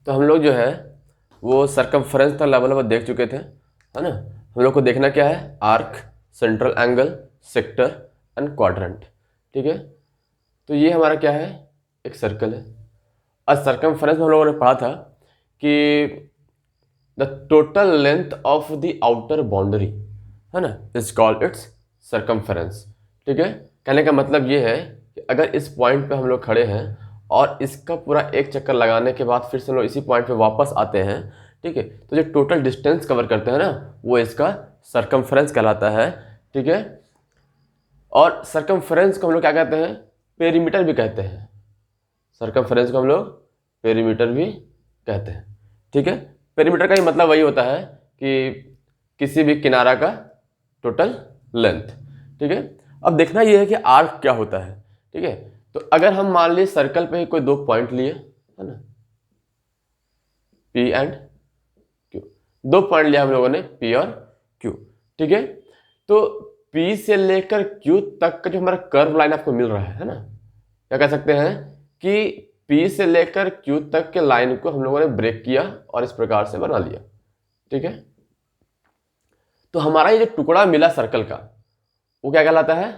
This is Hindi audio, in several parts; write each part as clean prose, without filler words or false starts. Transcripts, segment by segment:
तो हम लोग जो है वो सरकमफ्रेंस का लेवल पर देख चुके थे, है ना। हम लोग को देखना क्या है, arc, central angle, sector and quadrant, ठीक है। तो ये हमारा क्या है, एक सर्कल है। और सरकमफ्रेंस में हम लोगों ने पढ़ा था कि the total length of the outer boundary, है ना, इज कॉल्ड इट्स सरकमफ्रेंस, ठीक है। कहने का मतलब ये है कि अगर इस पॉइंट पे हम लोग खड़े हैं और इसका पूरा एक चक्कर लगाने के बाद फिर से हम लोग इसी पॉइंट पे वापस आते हैं, ठीक है, तो जो टोटल डिस्टेंस कवर करते हैं ना, वो इसका सरकमफ्रेंस कहलाता है, ठीक है। और सरकमफ्रेंस को हम लोग क्या कहते हैं, पेरीमीटर भी कहते हैं। सरकमफ्रेंस को हम लोग पेरीमीटर भी कहते हैं, ठीक है। पेरीमीटर का ही मतलब वही होता है कि किसी भी किनारा का टोटल लेंथ, ठीक है। अब देखना यह है कि आर्क क्या होता है, ठीक है। तो अगर हम मान लीजिए सर्कल पे ही कोई दो पॉइंट लिए, है ना, P एंड Q, दो पॉइंट लिया हम लोगों ने, P और Q, ठीक है। तो P से लेकर Q तक का जो हमारा कर्व लाइन आपको मिल रहा है ना, क्या कह सकते हैं कि P से लेकर Q तक के लाइन को हम लोगों ने ब्रेक किया और इस प्रकार से बना लिया, ठीक है। तो हमारा ये जो टुकड़ा मिला सर्कल का, वो क्या कहलाता है,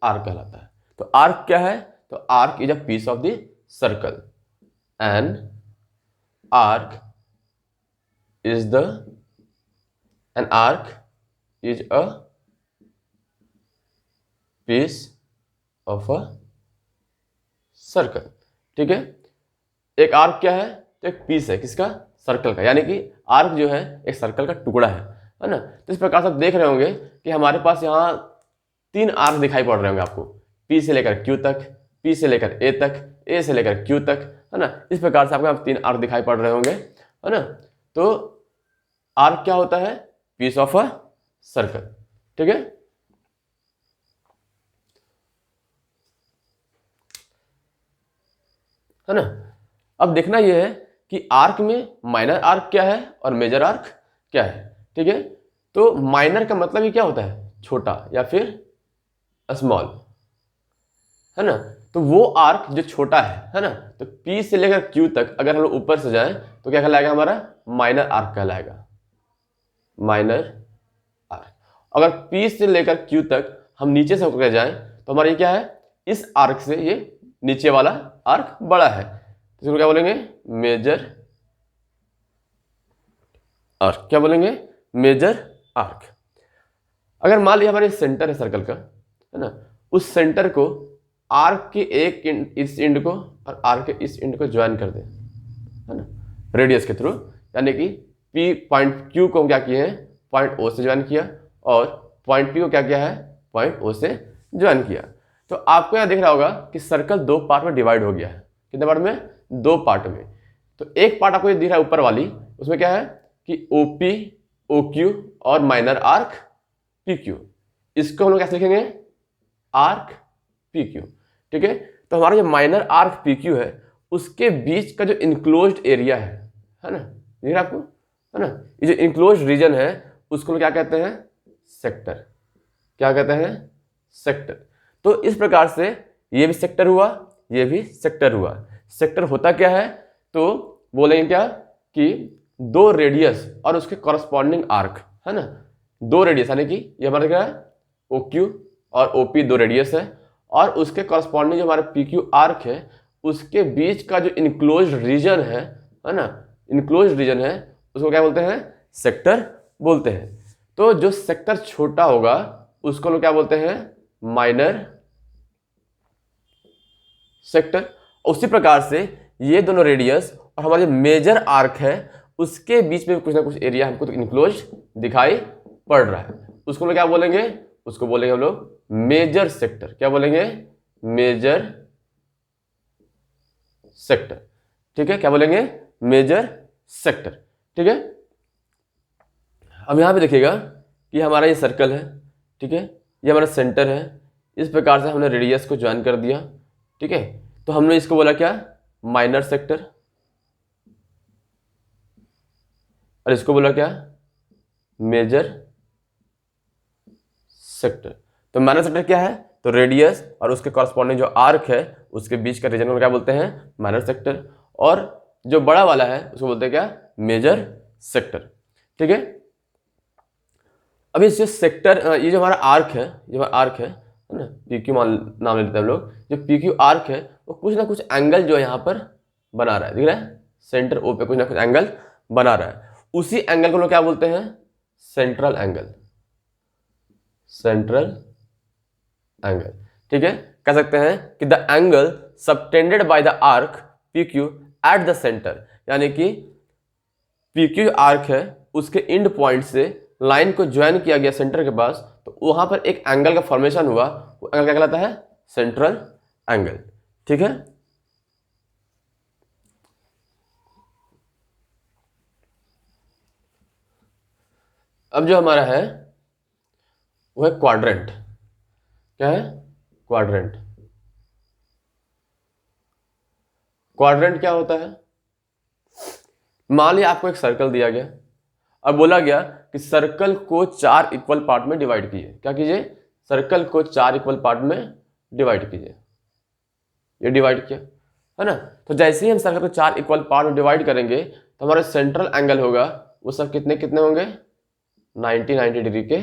आर्क कहलाता है। तो आर्क क्या है, तो arc is a piece of the circle and arc is the an arc is a piece of a circle, ठीक है। एक आर्क क्या है, तो एक पीस है किसका, सर्कल का, यानी कि आर्क जो है एक सर्कल का टुकड़ा है ना। तो इस प्रकार से आप देख रहे होंगे कि हमारे पास यहाँ तीन आर्क दिखाई पड़ रहे होंगे आपको, P से लेकर Q तक, P से लेकर A तक, A से लेकर Q तक, है ना। इस प्रकार से आपको यहाँ तीन आर्क दिखाई पड़ रहे होंगे, है ना। तो आर्क क्या होता है, पीस ऑफ अ सर्कल, ठीक है। है ना। अब देखना यह है कि आर्क में माइनर आर्क क्या है और मेजर आर्क क्या है, ठीक है। तो माइनर का मतलब ही क्या होता है, छोटा या फिर स्मॉल, है ना। तो वो आर्क जो छोटा है ना, तो P से लेकर Q तक अगर हम लोग ऊपर से जाएं तो क्या कहलाएगा, हमारा माइनर आर्क कहलाएगा, माइनर आर्क। अगर P से लेकर Q तक हम नीचे से होकर जाएं तो हमारा ये क्या है, इस आर्क से ये नीचे वाला आर्क बड़ा है, तो इसको क्या बोलेंगे, मेजर आर्क। क्या बोलेंगे, मेजर आर्क। अगर मान लिया हमारे सेंटर है सर्कल का, है ना, उस सेंटर को आर्क के एक इस एंड को और आर्क के इस एंड को ज्वाइन कर दे, है ना, रेडियस के थ्रू, यानी कि P पॉइंट Q को हम क्या किए हैं, पॉइंट O से ज्वाइन किया, और पॉइंट P को क्या किया है, पॉइंट O से ज्वाइन किया। तो आपको यहाँ दिख रहा होगा कि सर्कल दो पार्ट में डिवाइड हो गया है, कितने पार्ट में, दो पार्ट में। तो एक पार्ट आपको ये दिख रहा है ऊपर वाली, उसमें क्या है कि OP, OQ और माइनर आर्क PQ, इसको हम लोग कैसे लिखेंगे, आर्क PQ, ठीक है। तो हमारा जो माइनर आर्क PQ है उसके बीच का जो इनक्लोज्ड एरिया है ना, दिख रहा है आपको, है ना, ये जो इनक्लोज्ड रीजन है उसको हम क्या कहते हैं, सेक्टर। क्या कहते हैं, सेक्टर। तो इस प्रकार से ये भी सेक्टर हुआ, ये भी सेक्टर हुआ। सेक्टर होता क्या है, तो बोलेंगे क्या कि दो रेडियस और उसके कॉरस्पॉन्डिंग आर्क, है ना, दो रेडियस, यानी कि ये हमारा क्या है, OQ और OP दो रेडियस है, और उसके कॉरस्पॉन्डिंग जो हमारा PQ आर्क है उसके बीच का जो इनक्लोज रीजन है ना, इनक्लोज रीजन है, उसको क्या बोलते हैं, सेक्टर बोलते हैं। तो जो सेक्टर छोटा होगा उसको लोग क्या बोलते हैं, माइनर सेक्टर। उसी प्रकार से ये दोनों रेडियस और हमारा जो मेजर आर्क है उसके बीच में कुछ ना कुछ एरिया हमको तो इनक्लोज दिखाई पड़ रहा है, उसको लोग क्या बोलेंगे, उसको बोलेंगे हम लोग मेजर सेक्टर। क्या बोलेंगे, मेजर सेक्टर, ठीक है। क्या बोलेंगे, मेजर सेक्टर, ठीक है। अब यहां पे देखिएगा कि हमारा ये सर्कल है, ठीक है, ये हमारा सेंटर है। इस प्रकार से हमने रेडियस को ज्वाइन कर दिया, ठीक है। तो हमने इसको बोला क्या, माइनर सेक्टर, और इसको बोला क्या, मेजर सेक्टर। तो माइनर सेक्टर क्या है, तो रेडियस और उसके कॉरस्पॉन्डिंग जो आर्क है उसके बीच का रीजन को क्या बोलते हैं, माइनर सेक्टर। और जो बड़ा वाला है उसको बोलते हैं क्या, मेजर सेक्टर। ठीक है, अब इस जो सेक्टर, ये जो हमारा आर्क है, जो हमारा आर्क है ना, PQ नाम लेते हैं हम लोग, जो PQ आर्क है वो कुछ ना कुछ एंगल जो यहाँ पर बना रहा है, दिख रहा है, सेंटर O पे कुछ ना कुछ एंगल बना रहा है। उसी एंगल को लोग क्या बोलते हैं, सेंट्रल एंगल, सेंट्रल एंगल। ठीक है, कह सकते हैं कि the angle subtended by the arc PQ at the centre, यानी कि PQ आर्क है, उसके इंड पॉइंट से लाइन को ज्वाइन किया गया सेंटर के पास, तो वहां पर एक एंगल का फॉर्मेशन हुआ, वो एंगल क्या कहलाता है, सेंट्रल एंगल। ठीक है, अब जो हमारा है वो है क्वाड्रेंट। क्या है, क्वाड्रेंट। क्वाड्रेंट क्या होता है, मान लिया आपको एक सर्कल दिया गया और बोला गया कि सर्कल को 4 इक्वल पार्ट में डिवाइड कीजिए। क्या कीजिए, सर्कल को 4 इक्वल पार्ट में डिवाइड कीजिए। ये डिवाइड किया है ना, तो जैसे ही हम सर्कल को 4 इक्वल पार्ट में डिवाइड करेंगे तो हमारा सेंट्रल एंगल होगा वो सब कितने कितने होंगे, 90 डिग्री के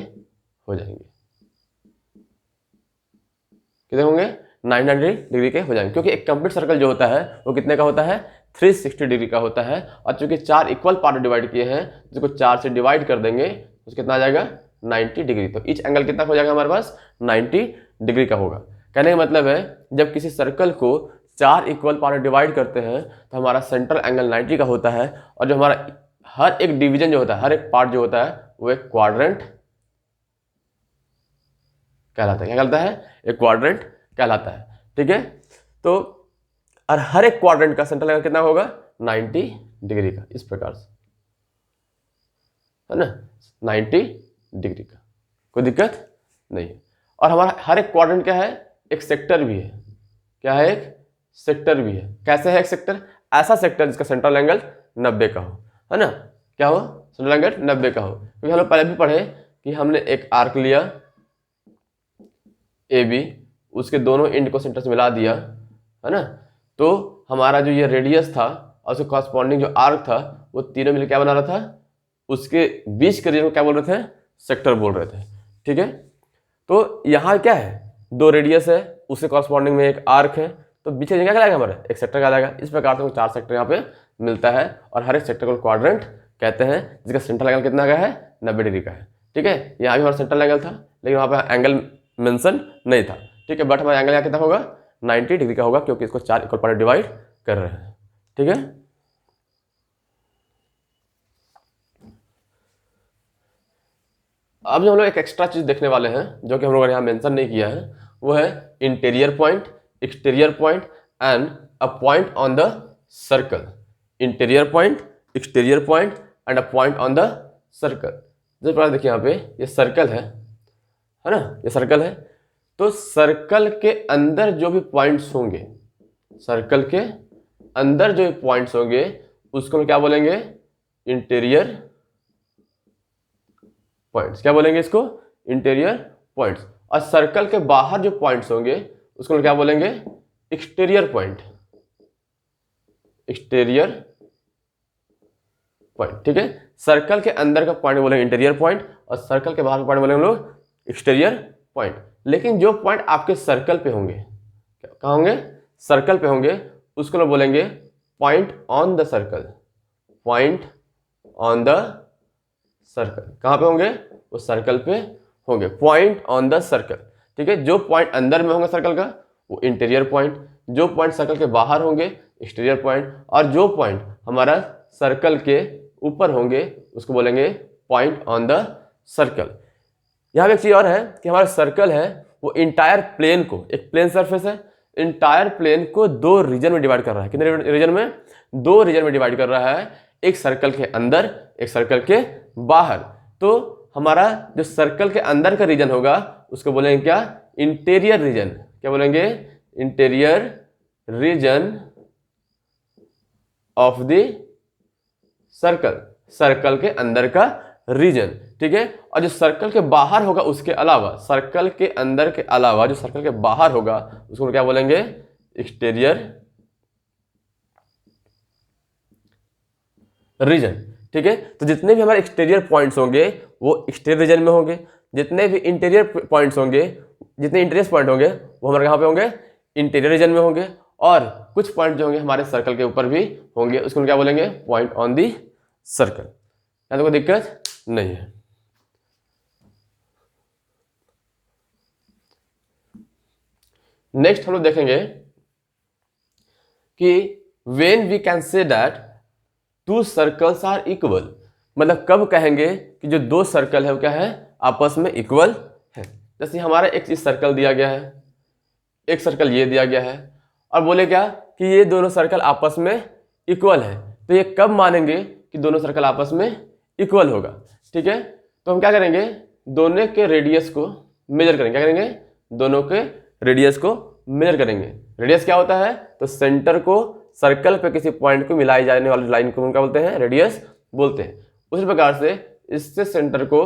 हो जाएंगे। कितने होंगे, 90 डिग्री के हो जाएंगे, क्योंकि एक कंप्लीट सर्कल जो होता है वो कितने का होता है, 360 डिग्री का होता है। और चूंकि 4 इक्वल पार्ट डिवाइड किए हैं, जिसको 4 से डिवाइड कर देंगे तो कितना आ जाएगा, 90 डिग्री। तो ईच एंगल कितना हो जाएगा हमारे पास, 90 डिग्री का होगा। कहने का मतलब है जब किसी सर्कल को 4 इक्वल पार्ट में डिवाइड करते हैं तो हमारा सेंट्रल एंगल 90 का होता है, और जो हमारा हर एक डिवीजन जो होता है, हर एक पार्ट जो होता है वो एक क्वाड्रेंट कहलाता है। क्या कहलाता है, एक क्वाड्रेंट कहलाता है। ठीक है, तो और हर एक क्वाड्रेंट का सेंट्रल एंगल कितना होगा, 90 डिग्री का, इस प्रकार से, है ना, 90 डिग्री का, कोई दिक्कत नहीं है। और हमारा हर एक क्वाड्रेंट क्या है, एक सेक्टर भी है। क्या है, एक सेक्टर भी है। कैसे है एक सेक्टर, ऐसा सेक्टर जिसका सेंट्रल एंगल 90 का हो, है ना, क्या हो, सेंट्रल एंगल 90 का हो। क्योंकि हम लोग पहले भी पढ़े कि हमने एक आर्क लिया AB, उसके दोनों एंड को सेंटर से मिला दिया, है ना, तो हमारा जो ये रेडियस था और उसके कॉरस्पॉन्डिंग जो आर्क था वो तीनों मिलकर क्या बना रहा था, उसके बीच के रीजन को क्या बोल रहे थे, सेक्टर बोल रहे थे। ठीक है, तो यहाँ क्या है, 2 रेडियस है, उसके कॉरस्पॉन्डिंग में एक आर्क है, तो बीच का क्या कहलाएगा हमारा, एक सेक्टर कहलाएगा। इस प्रकार से 4 सेक्टर यहाँ पे मिलता है, और हर एक सेक्टर को क्वाड्रेंट कहते हैं, जिसका सेंट्रल एंगल कितना का है, 90 डिग्री का है। ठीक है, यहाँ भी हमारा सेंट्रल एंगल था, लेकिन वहाँ पे एंगल मेंशन नहीं था। ठीक है, बट हमारा एंगल यहाँ कितना होगा, 90 डिग्री का होगा, क्योंकि इसको 4 इक्वल पार्ट डिवाइड कर रहे हैं। ठीक है, अब जो हम लोग एक एक्स्ट्रा चीज देखने वाले हैं जो कि हम लोगों ने यहाँ मेंशन नहीं किया है, वो है interior point, exterior point and a point on the circle. Interior point, exterior point and a point on the circle. जैसे प्रकार देखिए यहाँ पे ये सर्कल है ना, ये सर्कल है, तो सर्कल के अंदर जो भी पॉइंट्स होंगे, सर्कल के अंदर जो भी पॉइंट्स होंगे उसको हम क्या बोलेंगे, इंटीरियर पॉइंट्स। क्या बोलेंगे इसको, इंटीरियर पॉइंट्स। और सर्कल के बाहर जो पॉइंट्स होंगे उसको क्या बोलेंगे, एक्सटीरियर पॉइंट, एक्सटीरियर पॉइंट। ठीक है, सर्कल के अंदर का पॉइंट बोलेंगे इंटीरियर पॉइंट, और सर्कल के बाहर का पॉइंट बोलेंगे हम लोग एक्सटीरियर पॉइंट। लेकिन जो पॉइंट आपके सर्कल पे होंगे, कहाँ होंगे, सर्कल पे होंगे, उसको लोग बोलेंगे point on the circle, point on the circle. कहाँ पे होंगे, वो सर्कल पे होंगे, पॉइंट ऑन द सर्कल। ठीक है, जो पॉइंट अंदर में होंगे सर्कल का वो इंटीरियर पॉइंट, जो पॉइंट सर्कल के बाहर होंगे एक्सटीरियर पॉइंट, और जो पॉइंट हमारा सर्कल के ऊपर होंगे उसको बोलेंगे पॉइंट ऑन द सर्कल। यहाँ पे एक चीज और है कि हमारा सर्कल है वो इंटायर प्लेन को, एक प्लेन सरफेस है, इंटायर प्लेन को 2 रीजन में डिवाइड कर रहा है। कितने रीजन में, 2 रीजन में डिवाइड कर रहा है, एक सर्कल के अंदर, एक सर्कल के बाहर। तो हमारा जो सर्कल के अंदर का रीजन होगा उसको बोलेंगे क्या, इंटीरियर रीजन। क्या बोलेंगे, interior region of the circle, circle के अंदर का रीजन। ठीक है, और जो सर्कल के बाहर होगा उसके अलावा, सर्कल के अंदर के अलावा जो सर्कल के बाहर होगा उसको क्या बोलेंगे, एक्सटीरियर रीजन। ठीक है, तो जितने भी हमारे एक्सटीरियर पॉइंट्स होंगे वो एक्सटीरियर रीजन में होंगे, जितने भी इंटीरियर पॉइंट्स होंगे, जितने इंटीरियर पॉइंट होंगे वो हमारे कहाँ पे होंगे, इंटीरियर रीजन में होंगे। और कुछ पॉइंट जो होंगे हमारे सर्कल के ऊपर भी होंगे, उसको हम क्या बोलेंगे, पॉइंट ऑन दी सर्कल। यहाँ तो कोई दिक्कत नहीं है। नेक्स्ट हम लोग देखेंगे कि when we can say that two circles are equal, मतलब कब कहेंगे कि जो दो सर्कल है वो क्या है, आपस में इक्वल है। जैसे हमारा एक इस सर्कल दिया गया है, एक सर्कल ये दिया गया है, और बोले क्या कि ये दोनों सर्कल आपस में इक्वल है, तो ये कब मानेंगे कि दोनों सर्कल आपस में इक्वल होगा। ठीक है, तो हम क्या करेंगे, दोनों के रेडियस को मेजर करेंगे। क्या करेंगे, दोनों के रेडियस को मेजर करेंगे। रेडियस क्या होता है, तो सेंटर को सर्कल पे किसी पॉइंट को मिलाई जाने वाली लाइन को हम क्या बोलते हैं, रेडियस बोलते हैं। उसी प्रकार से इससे सेंटर को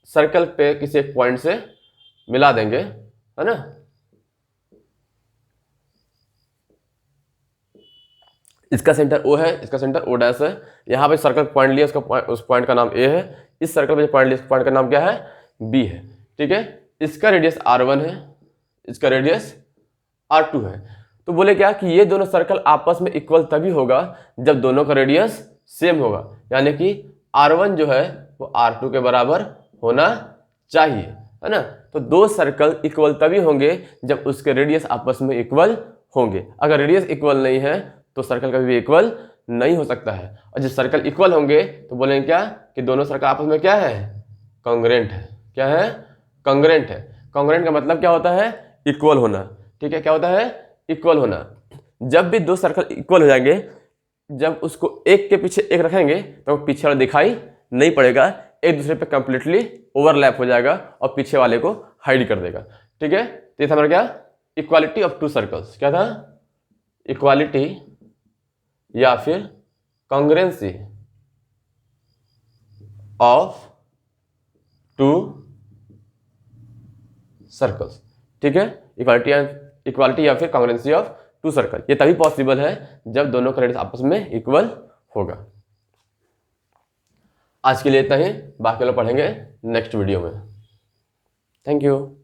सर्कल पे किसी एक पॉइंट से मिला देंगे, है ना। इसका सेंटर O है, इसका सेंटर O' है। यहाँ पे सर्कल पॉइंट लिया, उसका उस पॉइंट का नाम A है। इस सर्कल पे जो पॉइंट लिया, उस पॉइंट का नाम क्या है, B है। ठीक है, इसका रेडियस R1 है, इसका रेडियस R2 है। तो बोले क्या कि ये दोनों सर्कल आपस में इक्वल तभी होगा जब दोनों का रेडियस सेम होगा, यानी कि R1 जो है वो R2 के बराबर होना चाहिए, है ना। तो दो सर्कल इक्वल तभी होंगे जब उसके रेडियस आपस में इक्वल होंगे। अगर रेडियस इक्वल नहीं है तो सर्कल कभी भी इक्वल नहीं हो सकता है। और जब सर्कल इक्वल होंगे तो बोलेंगे क्या कि दोनों सर्कल आपस में क्या है, कॉन्ग्रुएंट है। क्या है, कॉन्ग्रुएंट है। कॉन्ग्रुएंट का मतलब क्या होता है, इक्वल होना। ठीक है, क्या होता है, इक्वल होना। जब भी दो सर्कल इक्वल हो जाएंगे, जब उसको एक के पीछे एक रखेंगे तो पीछे वाला दिखाई नहीं पड़ेगा, एक दूसरे पे कंप्लीटली ओवरलैप हो जाएगा और पीछे वाले को हाइड कर देगा। ठीक है, तो ये था हमारा क्या, इक्वालिटी ऑफ टू सर्कल्स। क्या था, इक्वालिटी या फिर कॉन्ग्रुएंसी ऑफ टू सर्कल्स। ठीक है, इक्वालिटी या फिर कॉन्ग्रुएंसी ऑफ टू सर्कल, ये तभी पॉसिबल है जब दोनों का रेडियस आपस में इक्वल होगा। आज के लिए इतना ही, बाकी लोग पढ़ेंगे नेक्स्ट वीडियो में। Thank you.